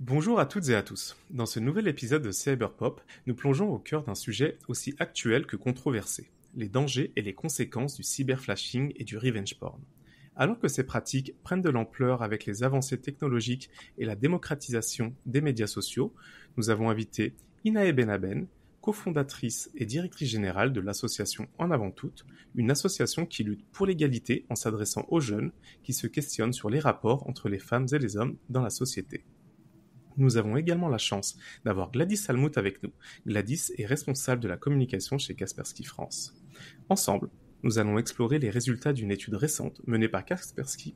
Bonjour à toutes et à tous. Dans ce nouvel épisode de Cyberpop, nous plongeons au cœur d'un sujet aussi actuel que controversé, les dangers et les conséquences du cyberflashing et du revenge porn. Alors que ces pratiques prennent de l'ampleur avec les avancées technologiques et la démocratisation des médias sociaux, nous avons invité Inae Benaben, cofondatrice et directrice générale de l'association En Avant Toutes, une association qui lutte pour l'égalité en s'adressant aux jeunes qui se questionnent sur les rapports entre les femmes et les hommes dans la société. Nous avons également la chance d'avoir Gladys Salmout avec nous. Gladys est responsable de la communication chez Kaspersky France. Ensemble, nous allons explorer les résultats d'une étude récente menée par Kaspersky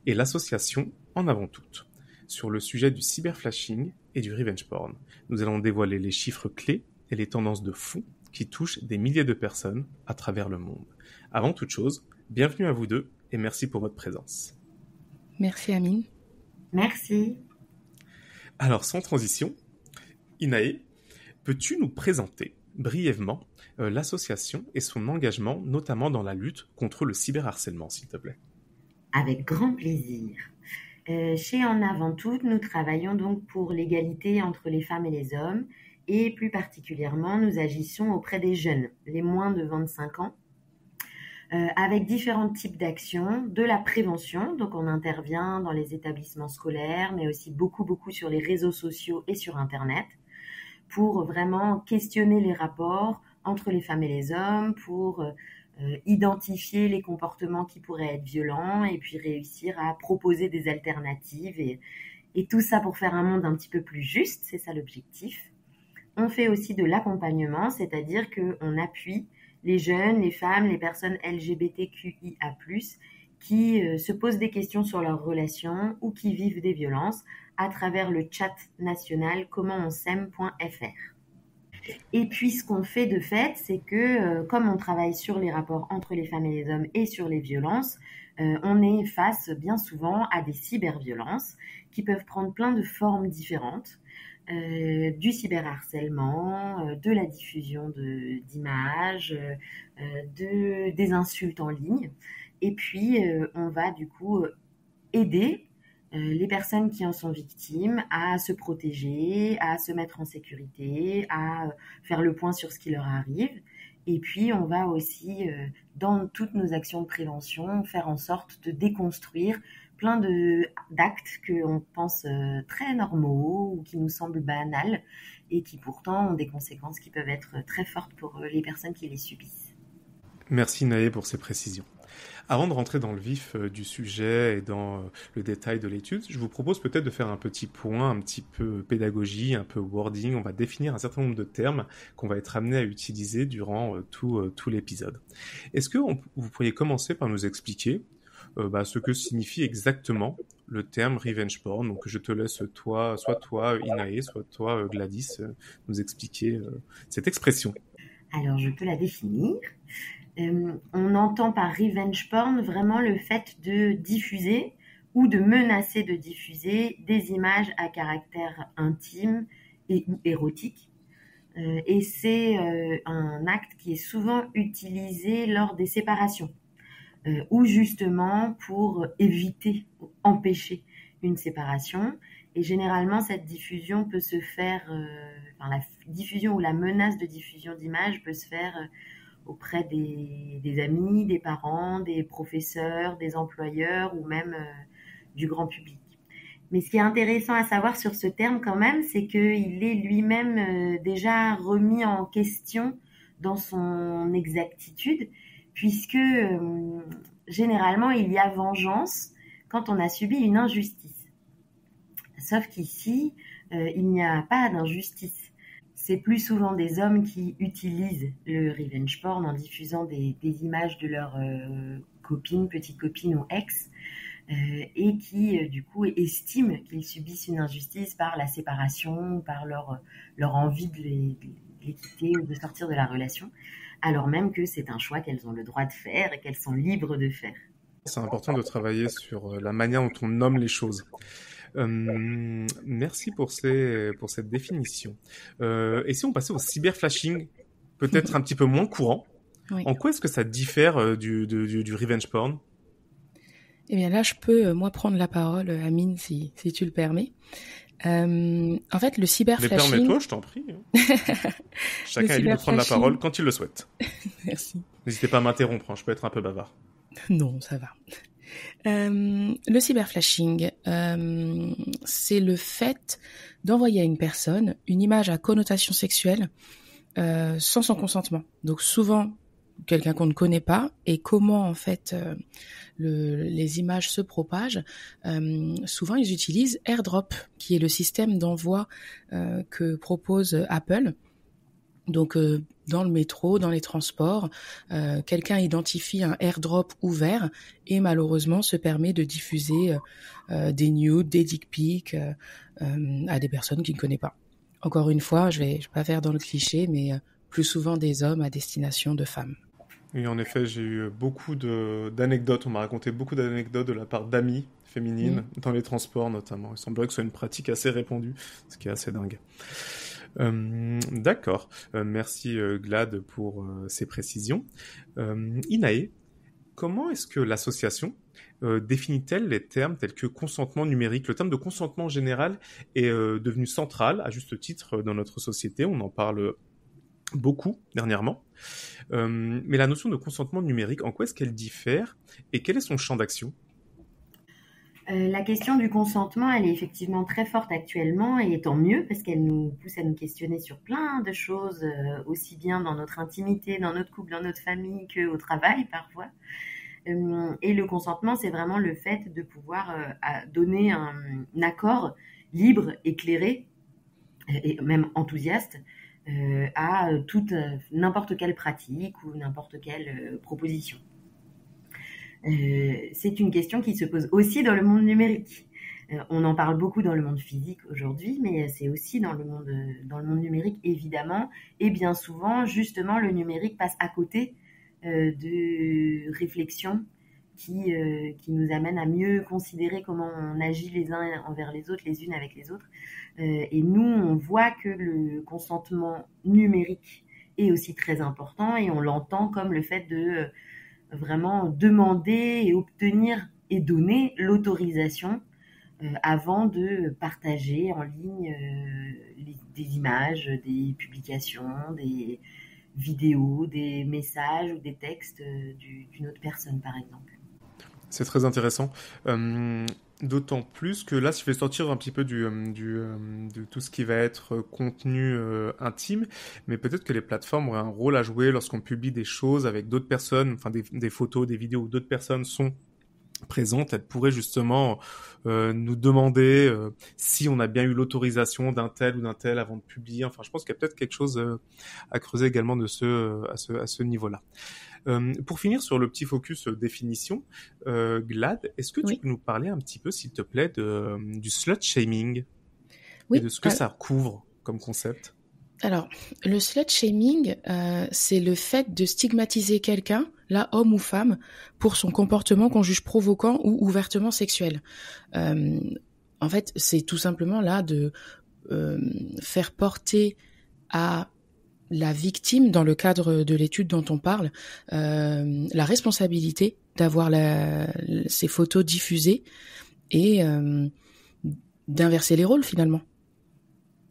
et l'association En Avant Toutes sur le sujet du cyberflashing et du revenge porn. Nous allons dévoiler les chiffres clés et les tendances de fond qui touchent des milliers de personnes à travers le monde. Avant toute chose, bienvenue à vous deux et merci pour votre présence. Merci Amine. Merci. Alors, sans transition, Inae, peux-tu nous présenter brièvement l'association et son engagement, notamment dans la lutte contre le cyberharcèlement, s'il te plaît? Avec grand plaisir. Chez En Avant Toutes, nous travaillons donc pour l'égalité entre les femmes et les hommes, et plus particulièrement, nous agissons auprès des jeunes, les moins de 25 ans, avec différents types d'actions, de la prévention, donc on intervient dans les établissements scolaires, mais aussi beaucoup sur les réseaux sociaux et sur Internet, pour vraiment questionner les rapports entre les femmes et les hommes, pour identifier les comportements qui pourraient être violents, et puis réussir à proposer des alternatives, et tout ça pour faire un monde un petit peu plus juste, c'est ça l'objectif. On fait aussi de l'accompagnement, c'est-à-dire qu'on appuie les jeunes, les femmes, les personnes LGBTQIA+, qui se posent des questions sur leurs relations ou qui vivent des violences à travers le chat national commentonsaime.fr. Et puis ce qu'on fait de fait, c'est que comme on travaille sur les rapports entre les femmes et les hommes et sur les violences, on est face bien souvent à des cyberviolences qui peuvent prendre plein de formes différentes. Du cyberharcèlement, de la diffusion d'images, des insultes en ligne. Et puis, on va du coup aider les personnes qui en sont victimes à se protéger, à se mettre en sécurité, à faire le point sur ce qui leur arrive. Et puis, on va aussi, dans toutes nos actions de prévention, faire en sorte de déconstruire plein d'actes qu'on pense très normaux ou qui nous semblent banals et qui pourtant ont des conséquences qui peuvent être très fortes pour les personnes qui les subissent. Merci Naé pour ces précisions. Avant de rentrer dans le vif du sujet et dans le détail de l'étude, je vous propose peut-être de faire un petit point, un petit peu pédagogie, un peu wording. On va définir un certain nombre de termes qu'on va être amené à utiliser durant tout l'épisode. Est-ce que vous pourriez commencer par nous expliquer ce que signifie exactement le terme revenge porn? Donc je te laisse soit toi Inae, soit toi Gladys, nous expliquer cette expression. Alors je peux la définir. On entend par revenge porn vraiment le fait de diffuser ou de menacer de diffuser des images à caractère intime et ou érotique. Et c'est un acte qui est souvent utilisé lors des séparations. Ou justement pour éviter ou empêcher une séparation. Et généralement, cette diffusion peut se faire, la diffusion ou la menace de diffusion d'images peut se faire auprès des amis, des parents, des professeurs, des employeurs ou même du grand public. Mais ce qui est intéressant à savoir sur ce terme quand même, c'est qu'il est lui-même déjà remis en question dans son exactitude, puisque généralement, il y a vengeance quand on a subi une injustice. Sauf qu'ici, il n'y a pas d'injustice. C'est plus souvent des hommes qui utilisent le revenge porn en diffusant des images de leurs copines, petites copines ou ex, et qui, du coup, estiment qu'ils subissent une injustice par la séparation, par leur envie de les quitter ou de sortir de la relation, alors même que c'est un choix qu'elles ont le droit de faire et qu'elles sont libres de faire. C'est important de travailler sur la manière dont on nomme les choses. Merci pour cette définition. Et si on passait au cyberflashing, peut-être un petit peu moins courant, oui. En quoi est-ce que ça diffère du revenge porn? Eh bien là, je peux, moi, prendre la parole, Amine, si tu le permets. En fait, le Mais cyberflashing... permets-toi, je t'en prie. Chacun est libre de prendre la parole quand il le souhaite. Merci. N'hésitez pas à m'interrompre, je peux être un peu bavard. Non, ça va. Le cyberflashing, c'est le fait d'envoyer à une personne une image à connotation sexuelle sans son consentement. Donc souvent, quelqu'un qu'on ne connaît pas, et comment en fait les images se propagent. Souvent, ils utilisent AirDrop, qui est le système d'envoi que propose Apple. Donc, dans le métro, dans les transports, quelqu'un identifie un AirDrop ouvert et malheureusement se permet de diffuser des nudes, des dick pics à des personnes qu'il ne connaît pas. Encore une fois, je vais pas faire dans le cliché, mais plus souvent des hommes à destination de femmes. Oui, en effet, j'ai eu beaucoup d'anecdotes. On m'a raconté beaucoup d'anecdotes de la part d'amis féminines dans les transports notamment. Il semblerait que ce soit une pratique assez répandue, ce qui est assez dingue. D'accord. Merci Glad pour ces précisions. Inae, comment est-ce que l'association définit-elle les termes tels que consentement numérique? Le terme de consentement général est devenu central, à juste titre, dans notre société. On en parle beaucoup dernièrement. Mais la notion de consentement numérique, en quoi est-ce qu'elle diffère et quel est son champ d'action? La question du consentement, elle est effectivement très forte actuellement et tant mieux parce qu'elle nous pousse à nous questionner sur plein de choses, aussi bien dans notre intimité, dans notre couple, dans notre famille qu'au travail parfois. Et le consentement, c'est vraiment le fait de pouvoir donner un accord libre, éclairé et même enthousiaste à n'importe quelle pratique ou n'importe quelle proposition. C'est une question qui se pose aussi dans le monde numérique. On en parle beaucoup dans le monde physique aujourd'hui, mais c'est aussi dans le monde numérique, évidemment. Et bien souvent, justement, le numérique passe à côté de réflexions qui nous amènent à mieux considérer comment on agit les uns envers les autres, les unes avec les autres. Et nous, on voit que le consentement numérique est aussi très important et on l'entend comme le fait de vraiment demander et obtenir et donner l'autorisation avant de partager en ligne des images, des publications, des vidéos, des messages ou des textes d'une autre personne, par exemple. C'est très intéressant. D'autant plus que là, je vais sortir un petit peu de tout ce qui va être contenu intime, mais peut-être que les plateformes auraient un rôle à jouer lorsqu'on publie des choses avec d'autres personnes, enfin des photos, des vidéos où d'autres personnes sont présentes. Elles pourraient justement nous demander si on a bien eu l'autorisation d'un tel ou d'un tel avant de publier. Enfin, je pense qu'il y a peut-être quelque chose à creuser également à ce niveau-là. Pour finir sur le petit focus définition, Glad, est-ce que tu peux nous parler un petit peu, s'il te plaît, du slut-shaming et de ce que ça couvre comme concept? Alors, le slut-shaming, c'est le fait de stigmatiser quelqu'un, là, homme ou femme, pour son comportement qu'on juge provoquant ou ouvertement sexuel. En fait, c'est tout simplement là de faire porter à la victime, dans le cadre de l'étude dont on parle, la responsabilité d'avoir ces photos diffusées et d'inverser les rôles finalement.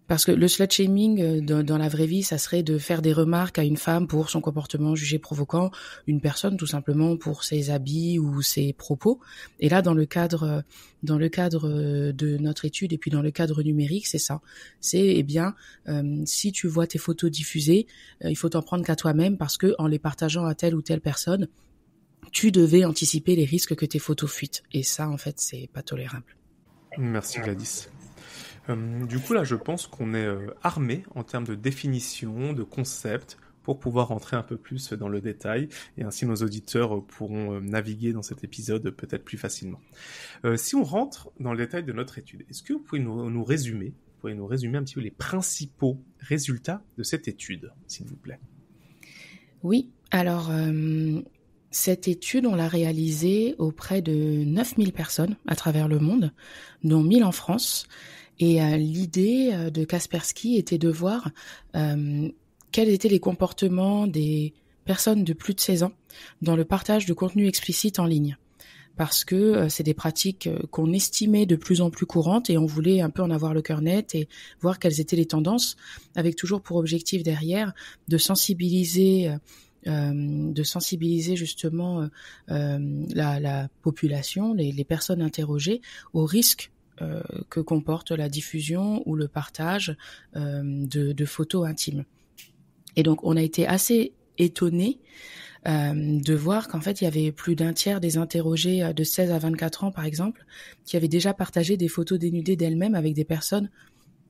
Parce que le slut-shaming, dans la vraie vie, ça serait de faire des remarques à une femme pour son comportement jugé provoquant, une personne tout simplement pour ses habits ou ses propos. Et là, dans le cadre de notre étude et puis dans le cadre numérique, c'est ça. C'est, si tu vois tes photos diffusées, il faut t'en prendre qu'à toi-même parce que en les partageant à telle ou telle personne, tu devais anticiper les risques que tes photos fuitent. Et ça, en fait, c'est pas tolérable. Merci Gladys. Du coup, là, je pense qu'on est armé en termes de définition, de concept, pour pouvoir rentrer un peu plus dans le détail, et ainsi nos auditeurs pourront naviguer dans cet épisode peut-être plus facilement. Si on rentre dans le détail de notre étude, est-ce que vous pouvez nous résumer un petit peu les principaux résultats de cette étude, s'il vous plaît? Oui, alors... Cette étude, on l'a réalisée auprès de 9000 personnes à travers le monde, dont 1000 en France. Et l'idée de Kaspersky était de voir quels étaient les comportements des personnes de plus de 16 ans dans le partage de contenu explicite en ligne. parce que c'est des pratiques qu'on estimait de plus en plus courantes et on voulait un peu en avoir le cœur net et voir quelles étaient les tendances, avec toujours pour objectif derrière de sensibiliser justement la population, les personnes interrogées au risque que comporte la diffusion ou le partage de photos intimes. Et donc on a été assez étonnés de voir qu'en fait il y avait plus d'un tiers des interrogés de 16 à 24 ans par exemple qui avaient déjà partagé des photos dénudées d'elles-mêmes avec des personnes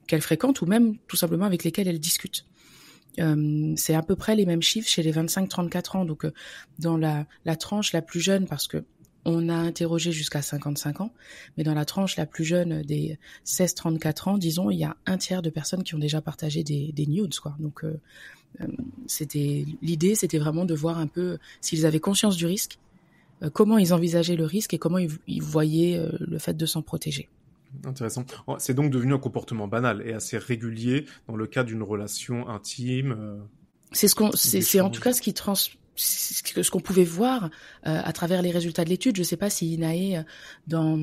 qu'elles fréquentent ou même tout simplement avec lesquelles elles discutent. C'est à peu près les mêmes chiffres chez les 25-34 ans, donc dans la tranche la plus jeune, parce que on a interrogé jusqu'à 55 ans, mais dans la tranche la plus jeune des 16-34 ans, disons, il y a un tiers de personnes qui ont déjà partagé des nudes, quoi. Donc l'idée, c'était vraiment de voir un peu s'ils avaient conscience du risque, comment ils envisageaient le risque et comment ils voyaient le fait de s'en protéger. Intéressant. C'est donc devenu un comportement banal et assez régulier dans le cadre d'une relation intime. C'est en tout cas ce qu'on pouvait voir à travers les résultats de l'étude. Je ne sais pas si Inae, dans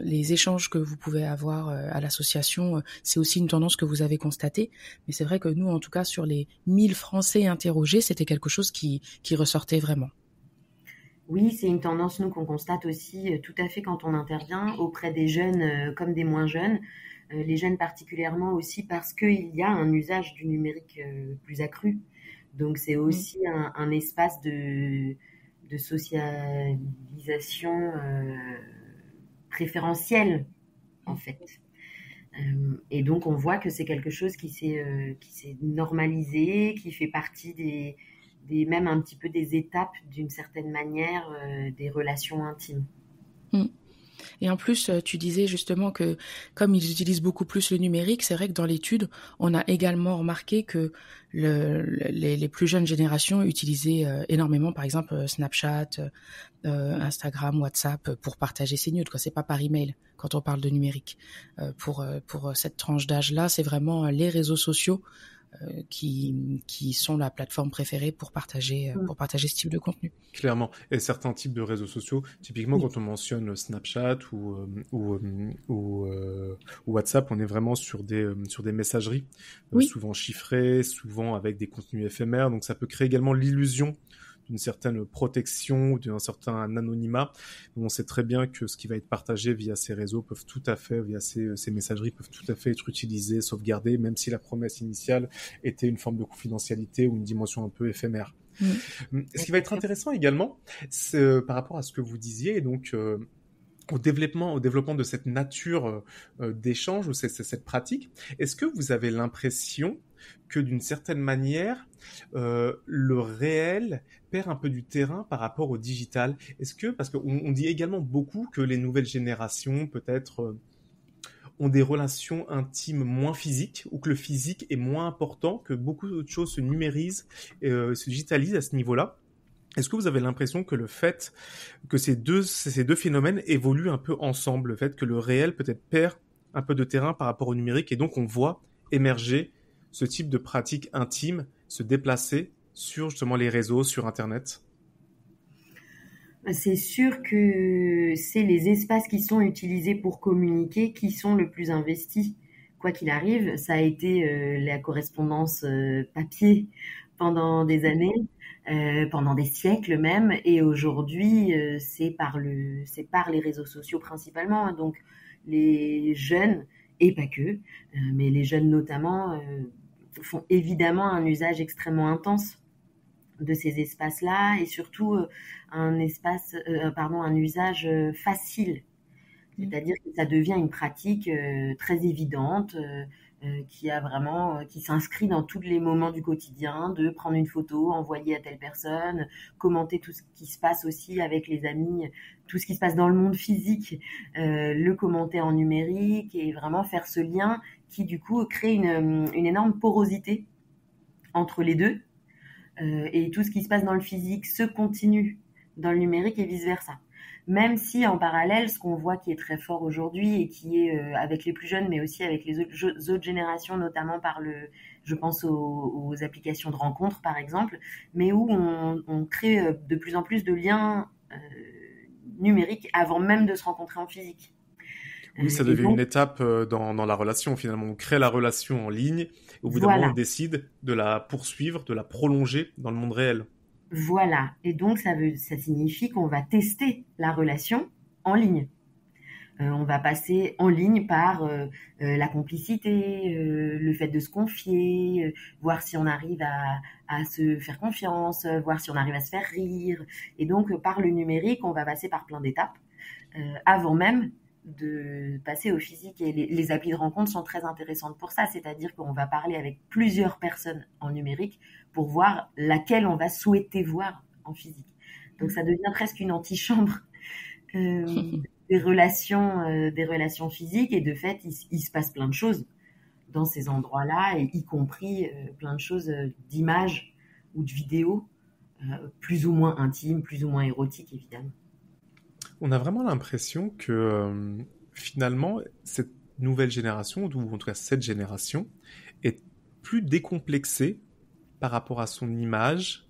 les échanges que vous pouvez avoir à l'association, c'est aussi une tendance que vous avez constatée. Mais c'est vrai que nous, en tout cas, sur les 1000 Français interrogés, c'était quelque chose qui ressortait vraiment. Oui, c'est une tendance, nous, qu'on constate aussi tout à fait quand on intervient auprès des jeunes comme des moins jeunes. Les jeunes particulièrement aussi parce qu'il y a un usage du numérique plus accru. Donc, c'est aussi un espace de socialisation préférentielle, en fait. Et donc, on voit que c'est quelque chose qui s'est normalisé, qui fait partie même un petit peu des étapes, d'une certaine manière, des relations intimes. Et en plus, tu disais justement que comme ils utilisent beaucoup plus le numérique, c'est vrai que dans l'étude, on a également remarqué que les plus jeunes générations utilisaient énormément, par exemple, Snapchat, Instagram, WhatsApp, pour partager ces nudes, quoi. C'est pas par email quand on parle de numérique. Pour cette tranche d'âge-là, c'est vraiment les réseaux sociaux qui sont la plateforme préférée pour partager ce type de contenu. Clairement. Et certains types de réseaux sociaux, typiquement quand on mentionne Snapchat ou WhatsApp, on est vraiment sur des messageries, souvent chiffrées, souvent avec des contenus éphémères. Donc ça peut créer également l'illusion d'une certaine protection ou d'un certain anonymat. On sait très bien que ce qui va être partagé via ces réseaux peuvent tout à fait, via ces messageries, peuvent tout à fait être utilisées, sauvegardées, même si la promesse initiale était une forme de confidentialité ou une dimension un peu éphémère. Ce qui va être intéressant également, c'est par rapport à ce que vous disiez, donc au développement de cette nature d'échange ou cette pratique, est-ce que vous avez l'impression que d'une certaine manière, le réel perd un peu du terrain par rapport au digital? Parce qu'on dit également beaucoup que les nouvelles générations peut-être ont des relations intimes moins physiques, ou que le physique est moins important, que beaucoup d'autres choses se numérisent, se digitalisent à ce niveau-là. Est-ce que vous avez l'impression que le fait que ces deux phénomènes évoluent un peu ensemble, le fait que le réel peut-être perd un peu de terrain par rapport au numérique, et donc on voit émerger ce type de pratique intime se déplacer sur justement les réseaux, sur Internet? C'est sûr que c'est les espaces qui sont utilisés pour communiquer qui sont le plus investis. Quoi qu'il arrive, ça a été la correspondance papier pendant des années, pendant des siècles même, et aujourd'hui c'est par les réseaux sociaux principalement. Donc les jeunes, et pas que, mais les jeunes notamment, font évidemment un usage extrêmement intense de ces espaces-là, et surtout un usage facile. C'est-à-dire que ça devient une pratique très évidente, qui s'inscrit dans tous les moments du quotidien, de prendre une photo, envoyer à telle personne, commenter tout ce qui se passe aussi avec les amis, tout ce qui se passe dans le monde physique, le commenter en numérique, et vraiment faire ce lien qui du coup crée une énorme porosité entre les deux. Et tout ce qui se passe dans le physique se continue dans le numérique et vice-versa. Même si en parallèle, ce qu'on voit qui est très fort aujourd'hui et qui est avec les plus jeunes, mais aussi avec les autres générations, notamment je pense aux applications de rencontres par exemple, mais où on crée de plus en plus de liens numérique avant même de se rencontrer en physique. Oui, ça devient une étape dans la relation, finalement. On crée la relation en ligne, au bout d'un moment, on décide de la poursuivre, de la prolonger dans le monde réel. Voilà, et donc ça signifie qu'on va tester la relation en ligne. On va passer en ligne par la complicité, le fait de se confier, voir si on arrive à se faire confiance, voir si on arrive à se faire rire. Et donc, par le numérique, on va passer par plein d'étapes avant même de passer au physique. Et les applis de rencontre sont très intéressantes pour ça, c'est-à-dire qu'on va parler avec plusieurs personnes en numérique pour voir laquelle on va souhaiter voir en physique. Donc, ça devient presque une antichambre des relations physiques, et de fait, il se passe plein de choses dans ces endroits-là, et y compris plein de choses d'images ou de vidéos, plus ou moins intimes, plus ou moins érotiques, évidemment. On a vraiment l'impression que finalement, cette nouvelle génération, ou en tout cas cette génération, est plus décomplexée par rapport à son image,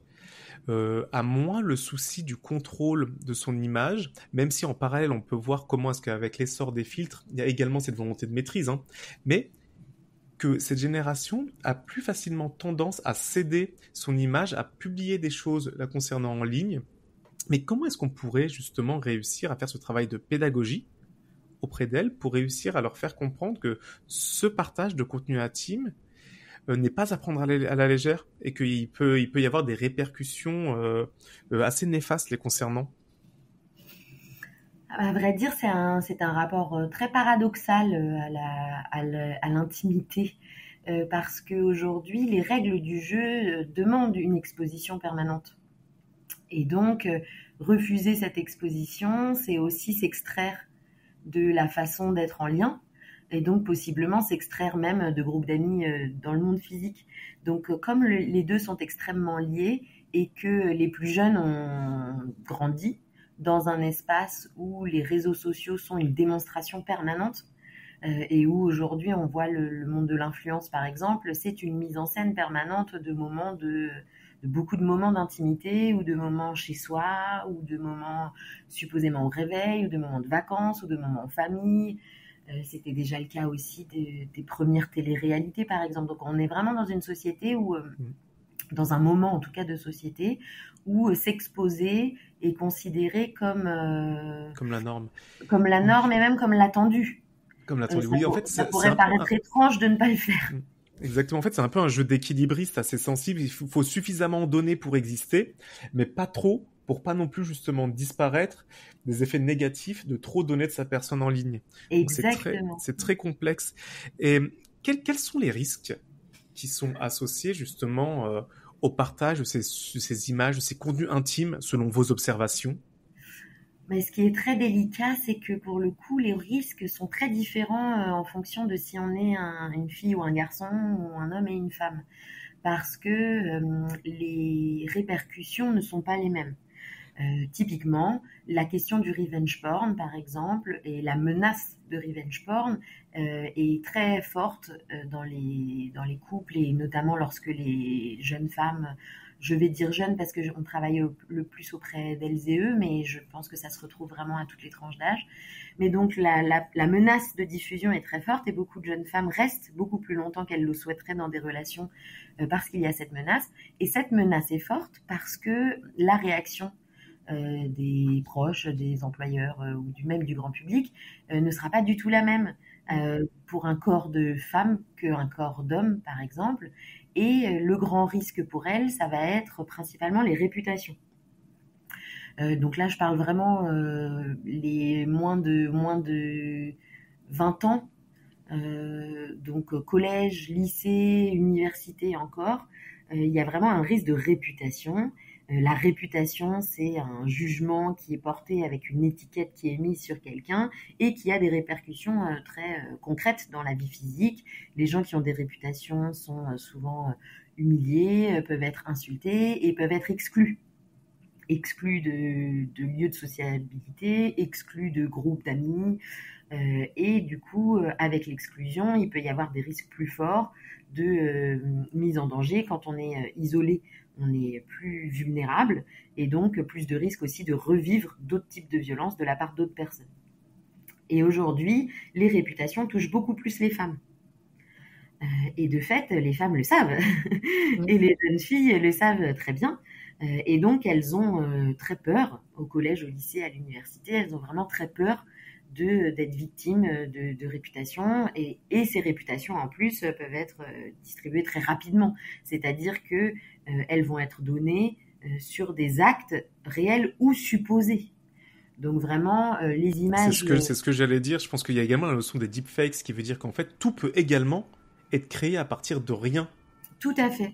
a moins le souci du contrôle de son image, même si en parallèle on peut voir comment est-ce qu'avec l'essor des filtres, il y a également cette volonté de maîtrise, mais que cette génération a plus facilement tendance à céder son image, à publier des choses la concernant en ligne. Mais comment est-ce qu'on pourrait justement réussir à faire ce travail de pédagogie auprès d'elles pour réussir à leur faire comprendre que ce partage de contenu intime n'est pas à prendre à la légère, et qu'il peut y avoir des répercussions assez néfastes les concernant? À vrai dire, c'est un rapport très paradoxal à l'intimité, parce qu'aujourd'hui, les règles du jeu demandent une exposition permanente. Et donc, refuser cette exposition, c'est aussi s'extraire de la façon d'être en lien, et donc possiblement s'extraire même de groupes d'amis dans le monde physique. Donc comme les deux sont extrêmement liés, et que les plus jeunes ont grandi dans un espace où les réseaux sociaux sont une démonstration permanente, et où aujourd'hui on voit le monde de l'influence par exemple, c'est une mise en scène permanente de moments de beaucoup de moments d'intimité, ou de moments chez soi, ou de moments supposément au réveil, ou de moments de vacances, ou de moments en famille. C'était déjà le cas aussi des premières téléréalités, par exemple. Donc, on est vraiment dans une société où, dans un moment en tout cas de société, où s'exposer est considéré comme la norme. Comme la norme, et même comme l'attendu. Comme l'attendu. Oui, en fait, ça pourrait paraître étrange de ne pas le faire. Exactement. En fait, c'est un peu un jeu d'équilibriste assez sensible. Il faut suffisamment donner pour exister, mais pas trop, pour pas non plus justement disparaître des effets négatifs de trop donner de sa personne en ligne. Exactement. Donc, c'est très complexe. Et quels sont les risques qui sont associés justement au partage de ces images, de ces contenus intimes, selon vos observations? Mais ce qui est très délicat, c'est que pour le coup, les risques sont très différents en fonction de si on est une fille ou un garçon, ou un homme et une femme. Parce que les répercussions ne sont pas les mêmes. Typiquement, la question du revenge porn, par exemple, et la menace de revenge porn est très forte dans les couples, et notamment lorsque les jeunes femmes, je vais dire jeunes parce qu'on travaille le plus auprès d'elles et eux, mais je pense que ça se retrouve vraiment à toutes les tranches d'âge. Mais donc la menace de diffusion est très forte, et beaucoup de jeunes femmes restent beaucoup plus longtemps qu'elles le souhaiteraient dans des relations parce qu'il y a cette menace. Et cette menace est forte parce que la réaction des proches, des employeurs ou même du grand public ne sera pas du tout la même pour un corps de femme qu'un corps d'homme, par exemple. Et le grand risque pour elle, ça va être principalement les réputations. Donc là, je parle vraiment les moins de 20 ans, donc collège, lycée, université encore. Il y a vraiment un risque de réputation. La réputation, c'est un jugement qui est porté avec une étiquette qui est mise sur quelqu'un, et qui a des répercussions très concrètes dans la vie physique. Les gens qui ont des réputations sont souvent humiliés, peuvent être insultés, et peuvent être exclus de lieux de sociabilité, exclus de groupes d'amis. Et du coup, avec l'exclusion, il peut y avoir des risques plus forts de mise en danger quand on est isolé on est plus vulnérable et donc plus de risques aussi de revivre d'autres types de violences de la part d'autres personnes. Et aujourd'hui, les réputations touchent beaucoup plus les femmes. Et de fait, les femmes le savent. Et les jeunes filles le savent très bien. Et donc, elles ont très peur, au collège, au lycée, à l'université, elles ont vraiment très peur d'être victimes de réputations. Et ces réputations, en plus, peuvent être distribuées très rapidement. C'est-à-dire qu'elles vont être données sur des actes réels ou supposés. Donc vraiment, les images... C'est ce que j'allais dire. Je pense qu'il y a également la notion des deepfakes, ce qui veut dire qu'en fait, tout peut également être créé à partir de rien. Tout à fait.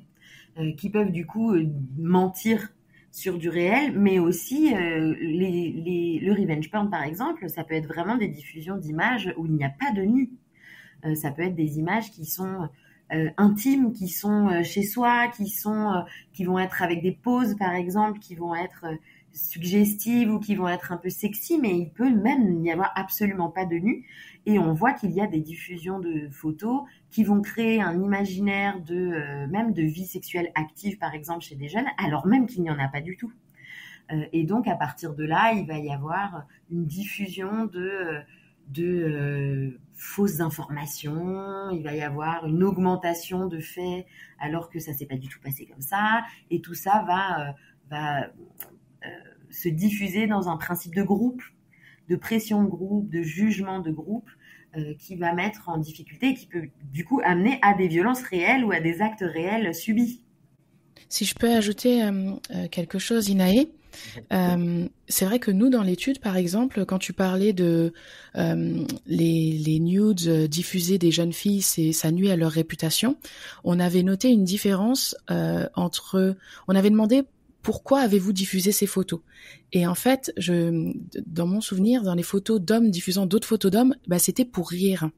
Qui peuvent du coup mentir sur du réel, mais aussi le revenge porn par exemple, ça peut être vraiment des diffusions d'images où il n'y a pas de nu. Ça peut être des images qui sont intimes, qui sont chez soi, qui vont être avec des poses par exemple, qui vont être suggestives ou qui vont être un peu sexy, mais il peut même n'y avoir absolument pas de nu. Et on voit qu'il y a des diffusions de photos qui vont créer un imaginaire même de vie sexuelle active, par exemple, chez des jeunes, alors même qu'il n'y en a pas du tout. Et donc, à partir de là, il va y avoir une diffusion de fausses informations, il va y avoir une augmentation de faits alors que ça s'est pas du tout passé comme ça. Et tout ça va se diffuser dans un principe de groupe, de pression de groupe, de jugement de groupe, qui va mettre en difficulté et qui peut du coup amener à des violences réelles ou à des actes réels subis. Si je peux ajouter quelque chose, Inaë, c'est vrai que nous, dans l'étude, par exemple, quand tu parlais de les nudes diffusés des jeunes filles, ça nuit à leur réputation, on avait noté une différence on avait demandé pourquoi avez-vous diffusé ces photos? Et en fait, dans mon souvenir, dans les photos d'hommes diffusant d'autres photos d'hommes, c'était pour rire.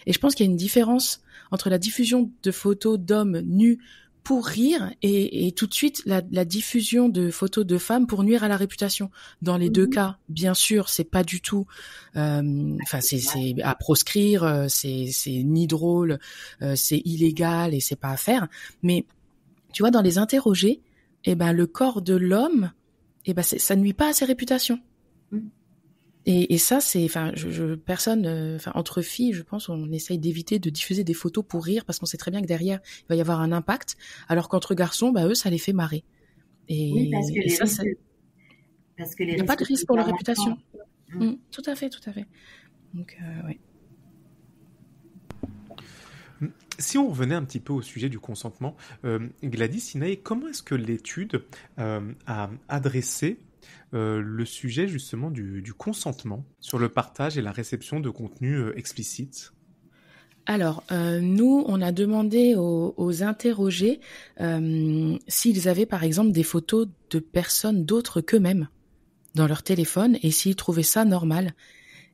Et je pense qu'il y a une différence entre la diffusion de photos d'hommes nus pour rire et tout de suite la diffusion de photos de femmes pour nuire à la réputation. Dans les deux cas, bien sûr, c'est pas du tout, c'est à proscrire, c'est ni drôle, c'est illégal et c'est pas à faire. Mais tu vois, dans les interrogés, le corps de l'homme, ça nuit pas à ses réputations. Et ça, c'est, personne, entre filles, je pense, on essaye d'éviter de diffuser des photos pour rire parce qu'on sait très bien que derrière, il va y avoir un impact, alors qu'entre garçons, eux, ça les fait marrer. Et, oui, parce que il n'y a pas de risque pour leur réputation. Tout à fait. Donc, ouais. Si on revenait un petit peu au sujet du consentement, Gladys, Inaë, comment est-ce que l'étude a adressé le sujet justement du consentement sur le partage et la réception de contenus explicites? Alors, nous, on a demandé aux interrogés s'ils avaient par exemple des photos de personnes d'autres qu'eux-mêmes dans leur téléphone et s'ils trouvaient ça normal.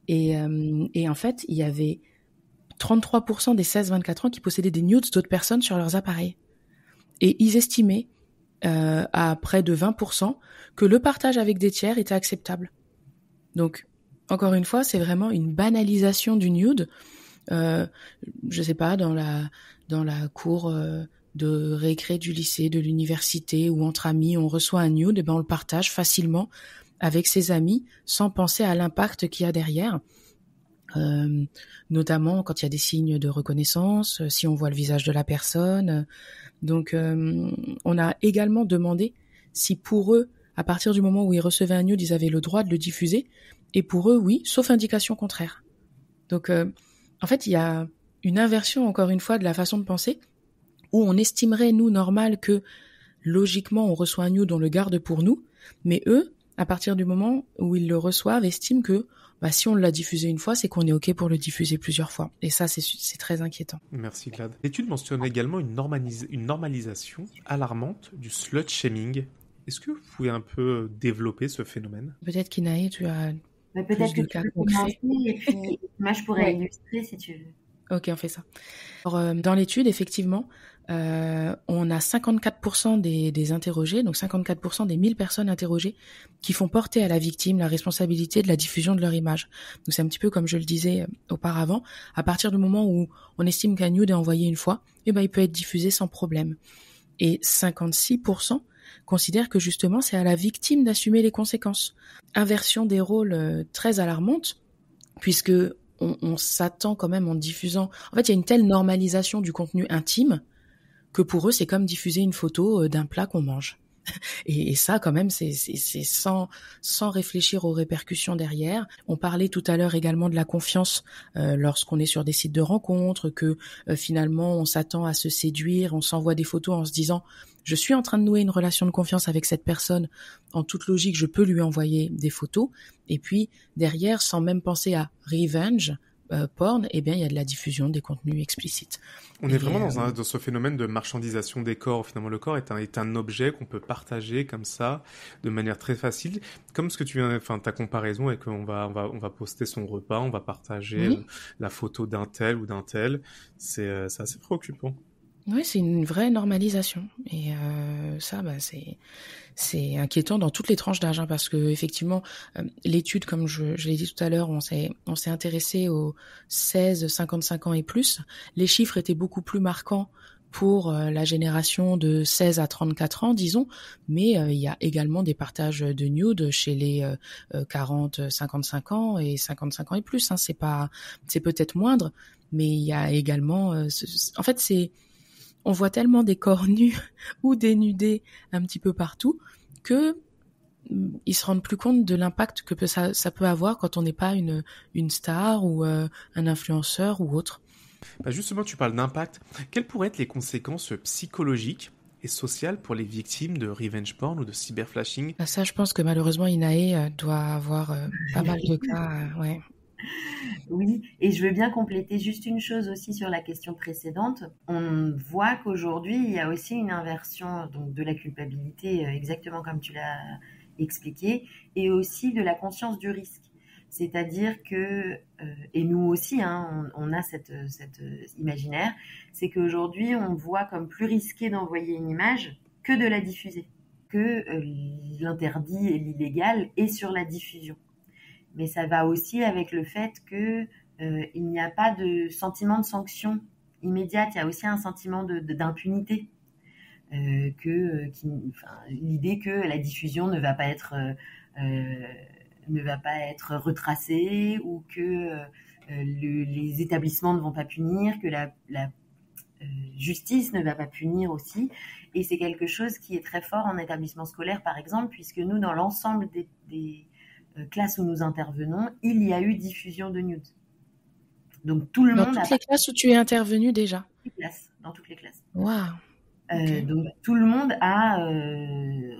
Et en fait, il y avait 33% des 16-24 ans qui possédaient des nudes d'autres personnes sur leurs appareils. Et ils estimaient à près de 20% que le partage avec des tiers était acceptable. Donc, encore une fois, c'est vraiment une banalisation du nude. Je sais pas, dans la cour de récré du lycée, de l'université ou entre amis, on reçoit un nude, on le partage facilement avec ses amis sans penser à l'impact qu'il y a derrière. Notamment quand il y a des signes de reconnaissance, si on voit le visage de la personne. Donc, on a également demandé si pour eux, à partir du moment où ils recevaient un nude, ils avaient le droit de le diffuser. Et pour eux, oui, sauf indication contraire. Donc, en fait, il y a une inversion, encore une fois, de la façon de penser, où on estimerait, nous, normal que, logiquement, on reçoit un nude, on le garde pour nous. Mais eux, à partir du moment où ils le reçoivent, estiment que si on l'a diffusé une fois, c'est qu'on est OK pour le diffuser plusieurs fois. Et ça, c'est très inquiétant. Merci, Glad. L'étude mentionne également une normalisation alarmante du slut-shaming. Est-ce que vous pouvez un peu développer ce phénomène? Peut-être qu'Inaë, tu as peut-être que tu peux commencer et puis moi, je pourrais illustrer si tu veux. Ok, on fait ça. Alors, dans l'étude, effectivement, on a 54% des interrogés, donc 54% des 1000 personnes interrogées qui font porter à la victime la responsabilité de la diffusion de leur image. Donc c'est un petit peu comme je le disais auparavant, à partir du moment où on estime qu'un nude est envoyé une fois, il peut être diffusé sans problème. Et 56% considèrent que justement c'est à la victime d'assumer les conséquences. Inversion des rôles très alarmante, puisque on s'attend quand même en diffusant... En fait, il y a une telle normalisation du contenu intime que pour eux, c'est comme diffuser une photo d'un plat qu'on mange. Et ça, quand même, c'est sans réfléchir aux répercussions derrière. On parlait tout à l'heure également de la confiance lorsqu'on est sur des sites de rencontres, que finalement, on s'attend à se séduire, on s'envoie des photos en se disant « je suis en train de nouer une relation de confiance avec cette personne, en toute logique, je peux lui envoyer des photos ». Et puis, derrière, sans même penser à « revenge », porn, eh bien, il y a de la diffusion des contenus explicites. On est vraiment dans ce phénomène de marchandisation des corps. Finalement, le corps est un objet qu'on peut partager comme ça, de manière très facile. Comme ce que tu viens, enfin, ta comparaison est qu'on va poster son repas, on va partager la photo d'un tel ou d'un tel. C'est assez préoccupant. Oui, c'est une vraie normalisation. Et ça, c'est inquiétant dans toutes les tranches d'âge, parce que effectivement, l'étude, comme je l'ai dit tout à l'heure, on s'est intéressé aux 16-55 ans et plus. Les chiffres étaient beaucoup plus marquants pour la génération de 16 à 34 ans, disons, mais il y a également des partages de nudes chez les 40-55 ans et 55 ans et plus. C'est peut-être moindre, mais il y a également... en fait, on voit tellement des corps nus ou dénudés un petit peu partout que ils se rendent plus compte de l'impact que ça peut avoir quand on n'est pas une star ou un influenceur ou autre. Bah justement, tu parles d'impact. Quelles pourraient être les conséquences psychologiques et sociales pour les victimes de revenge porn ou de cyberflashing ? Ça, je pense que malheureusement, Inae doit avoir pas mal de cas. Ouais. Oui, et je veux bien compléter juste une chose aussi sur la question précédente. On voit qu'aujourd'hui, il y a aussi une inversion donc, de la culpabilité, exactement comme tu l'as expliqué, et aussi de la conscience du risque. C'est-à-dire que, et nous aussi, on a cette imaginaire, c'est qu'aujourd'hui, on voit comme plus risqué d'envoyer une image que de la diffuser, que l'interdit et l'illégal est sur la diffusion. Mais ça va aussi avec le fait que il n'y a pas de sentiment de sanction immédiate. Il y a aussi un sentiment d'impunité. L'idée que la diffusion ne va pas être retracée ou que les établissements ne vont pas punir, que la justice ne va pas punir aussi. Et c'est quelque chose qui est très fort en établissement scolaire, par exemple, puisque nous, dans l'ensemble des classes où nous intervenons, il y a eu diffusion de nudes. Donc tout le monde... Dans toutes les classes où tu es intervenue déjà ? Dans toutes les classes. Waouh. Okay. Donc tout le monde a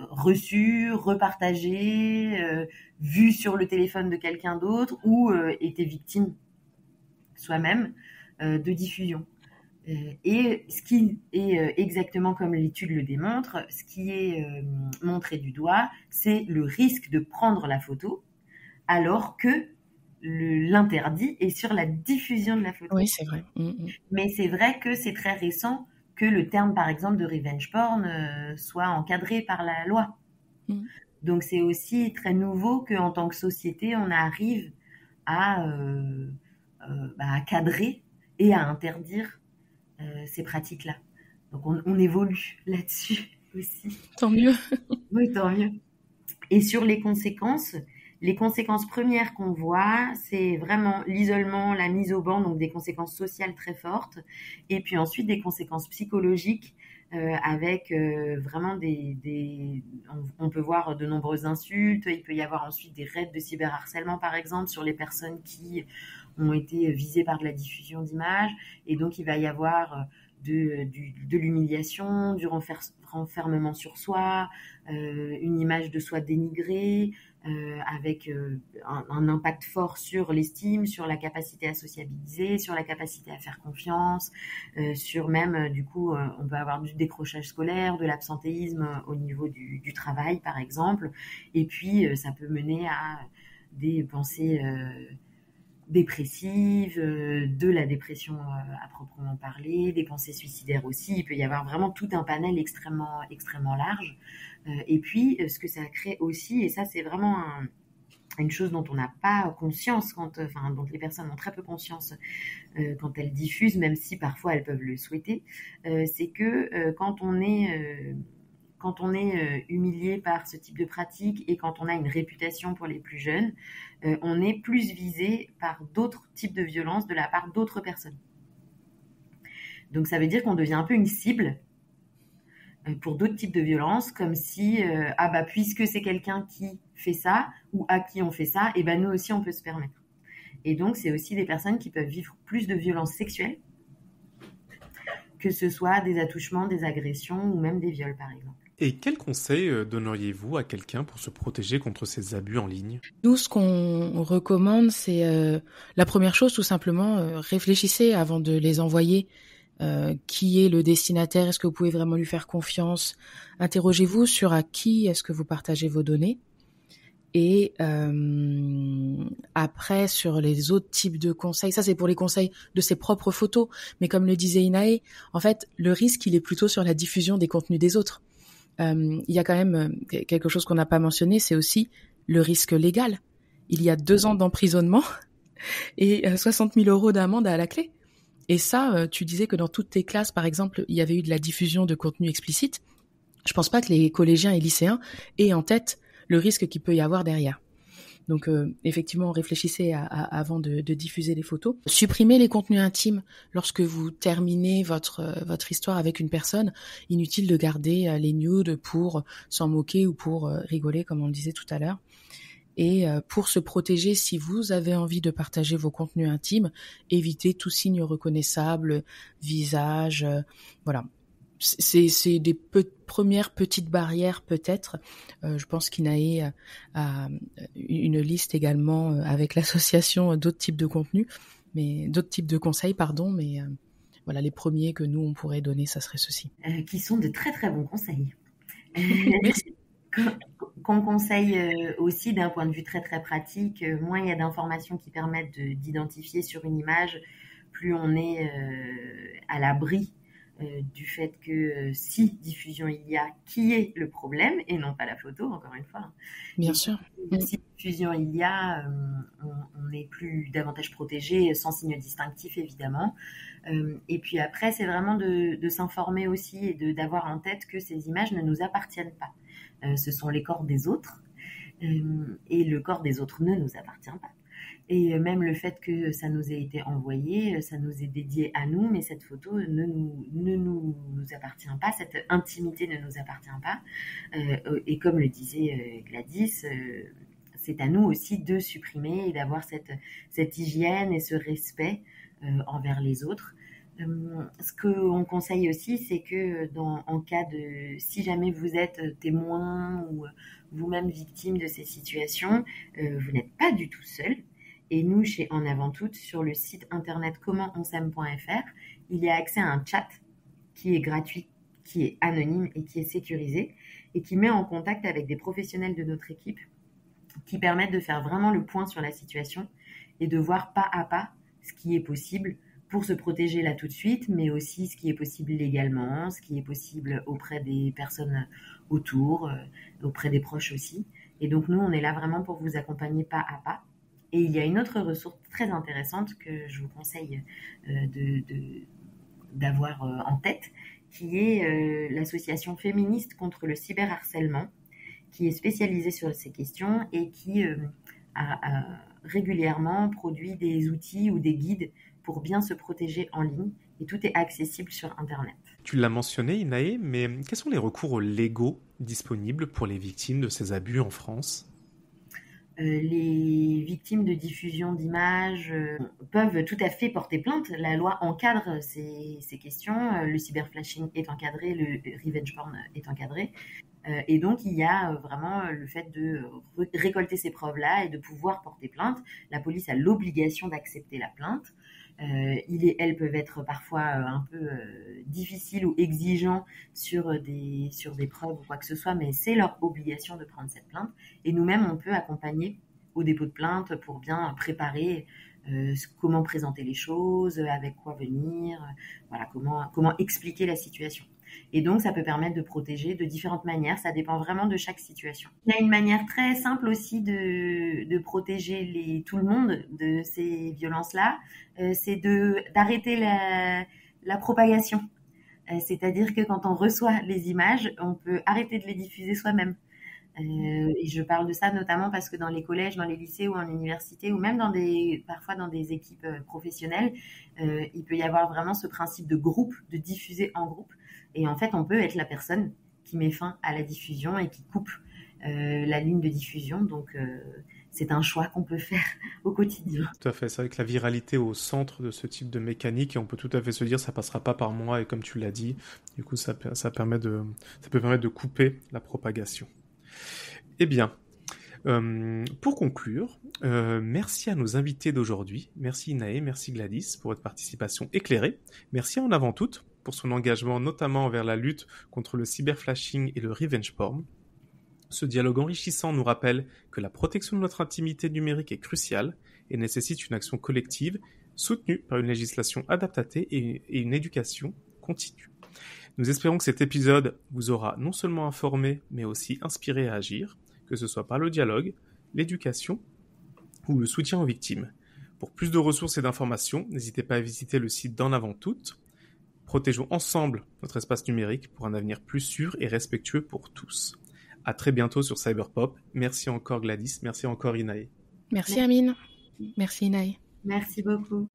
reçu, repartagé, vu sur le téléphone de quelqu'un d'autre ou été victime soi-même de diffusion. Et ce qui est exactement comme l'étude le démontre, ce qui est montré du doigt, c'est le risque de prendre la photo alors que l'interdit est sur la diffusion de la photo. Oui, c'est vrai. Mais c'est vrai que c'est très récent que le terme, par exemple, de revenge porn soit encadré par la loi. Donc c'est aussi très nouveau qu'en tant que société, on arrive à cadrer et à interdire ces pratiques-là. Donc on évolue là-dessus aussi. Tant mieux. Oui, tant mieux. Et sur les conséquences premières qu'on voit, c'est vraiment l'isolement, la mise au banc, donc des conséquences sociales très fortes, et puis ensuite des conséquences psychologiques avec vraiment on peut voir de nombreuses insultes, il peut y avoir ensuite des raids de cyberharcèlement par exemple sur les personnes qui ont été visées par de la diffusion d'images, et donc il va y avoir de l'humiliation, du renfermement sur soi, une image de soi dénigrée, avec un impact fort sur l'estime, sur la capacité à sociabiliser, sur la capacité à faire confiance, sur même, du coup, on peut avoir du décrochage scolaire, de l'absentéisme au niveau du travail, par exemple. Et puis, ça peut mener à des pensées dépressives, de la dépression à proprement parler, des pensées suicidaires aussi. Il peut y avoir vraiment tout un panel extrêmement large. Et puis, ce que ça crée aussi, et ça c'est vraiment une chose dont on n'a pas conscience, dont les personnes ont très peu conscience quand elles diffusent, même si parfois elles peuvent le souhaiter, c'est que quand on est humilié par ce type de pratique et quand on a une réputation pour les plus jeunes, on est plus visé par d'autres types de violences de la part d'autres personnes. Donc ça veut dire qu'on devient un peu une cible pour d'autres types de violences, comme si, puisque c'est quelqu'un qui fait ça ou à qui on fait ça, et nous aussi on peut se permettre. Et donc c'est aussi des personnes qui peuvent vivre plus de violences sexuelles, que ce soit des attouchements, des agressions ou même des viols par exemple. Et quels conseils donneriez-vous à quelqu'un pour se protéger contre ces abus en ligne ? Nous, ce qu'on recommande, c'est la première chose, tout simplement, réfléchissez avant de les envoyer. Qui est le destinataire? Est-ce que vous pouvez vraiment lui faire confiance? Interrogez-vous sur à qui est-ce que vous partagez vos données. Et après, sur les autres types de conseils, ça c'est pour les conseils de ses propres photos, mais comme le disait Inaé, en fait, le risque, il est plutôt sur la diffusion des contenus des autres. Il y a quand même quelque chose qu'on n'a pas mentionné, c'est aussi le risque légal. Il y a 2 ans d'emprisonnement et 60 000 € d'amende à la clé. Et ça, tu disais que dans toutes tes classes, par exemple, il y avait eu de la diffusion de contenu explicite. Je pense pas que les collégiens et lycéens aient en tête le risque qu'il peut y avoir derrière. Donc, effectivement, réfléchissez avant de diffuser les photos. Supprimez les contenus intimes lorsque vous terminez votre histoire avec une personne. Inutile de garder les nudes pour s'en moquer ou pour rigoler, comme on le disait tout à l'heure. Et pour se protéger, si vous avez envie de partager vos contenus intimes, évitez tout signe reconnaissable, visage, voilà. C'est des premières petites barrières peut-être. Je pense qu'Inaé a une liste également avec l'association d'autres types de contenus, mais d'autres types de conseils, mais voilà, les premiers que nous on pourrait donner, ça serait ceci. Qui sont de très très bons conseils. Merci. Qu'on conseille aussi d'un point de vue très très pratique, moins il y a d'informations qui permettent d'identifier sur une image, plus on est à l'abri du fait que si diffusion il y a, qui est le problème et non pas la photo, encore une fois. Bien sûr. Si diffusion il y a, on est davantage protégé, sans signe distinctif évidemment. Et puis après, c'est vraiment de s'informer aussi et d'avoir en tête que ces images ne nous appartiennent pas. Ce sont les corps des autres et le corps des autres ne nous appartient pas. Et même le fait que ça nous ait été envoyé, ça nous est dédié à nous, mais cette photo ne nous appartient pas, cette intimité ne nous appartient pas. Et comme le disait Gladys, c'est à nous aussi de supprimer et d'avoir cette hygiène et ce respect envers les autres. Ce qu'on conseille aussi, c'est que en cas si jamais vous êtes témoin ou vous-même victime de ces situations, vous n'êtes pas du tout seul. Et nous, chez En Avant Toutes, sur le site internet commentonsaime.fr, il y a accès à un chat qui est gratuit, qui est anonyme et qui est sécurisé et qui met en contact avec des professionnels de notre équipe qui permettent de faire vraiment le point sur la situation et de voir pas à pas ce qui est possible pour se protéger là tout de suite, mais aussi ce qui est possible légalement, ce qui est possible auprès des personnes autour, auprès des proches aussi. Et donc nous, on est là vraiment pour vous accompagner pas à pas. Et il y a une autre ressource très intéressante que je vous conseille d'avoir en tête, qui est l'association féministe contre le cyberharcèlement, qui est spécialisée sur ces questions et qui a régulièrement produit des outils ou des guides pour bien se protéger en ligne. Et tout est accessible sur Internet. Tu l'as mentionné, Inaé, mais quels sont les recours légaux disponibles pour les victimes de ces abus en France ? Les victimes de diffusion d'images peuvent tout à fait porter plainte. La loi encadre ces questions. Le cyberflashing est encadré, le revenge porn est encadré. Et donc, il y a vraiment le fait de récolter ces preuves-là et de pouvoir porter plainte. La police a l'obligation d'accepter la plainte. Elles peuvent être parfois un peu difficiles ou exigeants sur des preuves ou quoi que ce soit, mais c'est leur obligation de prendre cette plainte. Et nous-mêmes, on peut accompagner au dépôt de plainte pour bien préparer comment présenter les choses, avec quoi venir, voilà, comment expliquer la situation. Et donc, ça peut permettre de protéger de différentes manières. Ça dépend vraiment de chaque situation. Il y a une manière très simple aussi de protéger tout le monde de ces violences-là. C'est d'arrêter la propagation. C'est-à-dire que quand on reçoit les images, on peut arrêter de les diffuser soi-même. Et je parle de ça notamment parce que dans les collèges, dans les lycées ou en université, ou même parfois dans des équipes professionnelles, il peut y avoir vraiment ce principe de groupe, de diffuser en groupe. Et en fait, on peut être la personne qui met fin à la diffusion et qui coupe la ligne de diffusion. Donc, c'est un choix qu'on peut faire au quotidien. Tout à fait, c'est vrai que la viralité est au centre de ce type de mécanique et on peut tout à fait se dire ça passera pas par moi et comme tu l'as dit, du coup ça peut permettre de couper la propagation. Eh bien, pour conclure, merci à nos invités d'aujourd'hui. Merci Inaë, merci Gladys pour votre participation éclairée. Merci à En Avant Toutes pour son engagement notamment envers la lutte contre le cyberflashing et le revenge porn. Ce dialogue enrichissant nous rappelle que la protection de notre intimité numérique est cruciale et nécessite une action collective soutenue par une législation adaptée et une éducation continue. Nous espérons que cet épisode vous aura non seulement informé, mais aussi inspiré à agir, que ce soit par le dialogue, l'éducation ou le soutien aux victimes. Pour plus de ressources et d'informations, n'hésitez pas à visiter le site d'En Avant Toutes. Protégeons ensemble notre espace numérique pour un avenir plus sûr et respectueux pour tous. À très bientôt sur Cyberpop. Merci encore Gladys, merci encore Inaë. Merci Amine, merci Inaë. Merci beaucoup.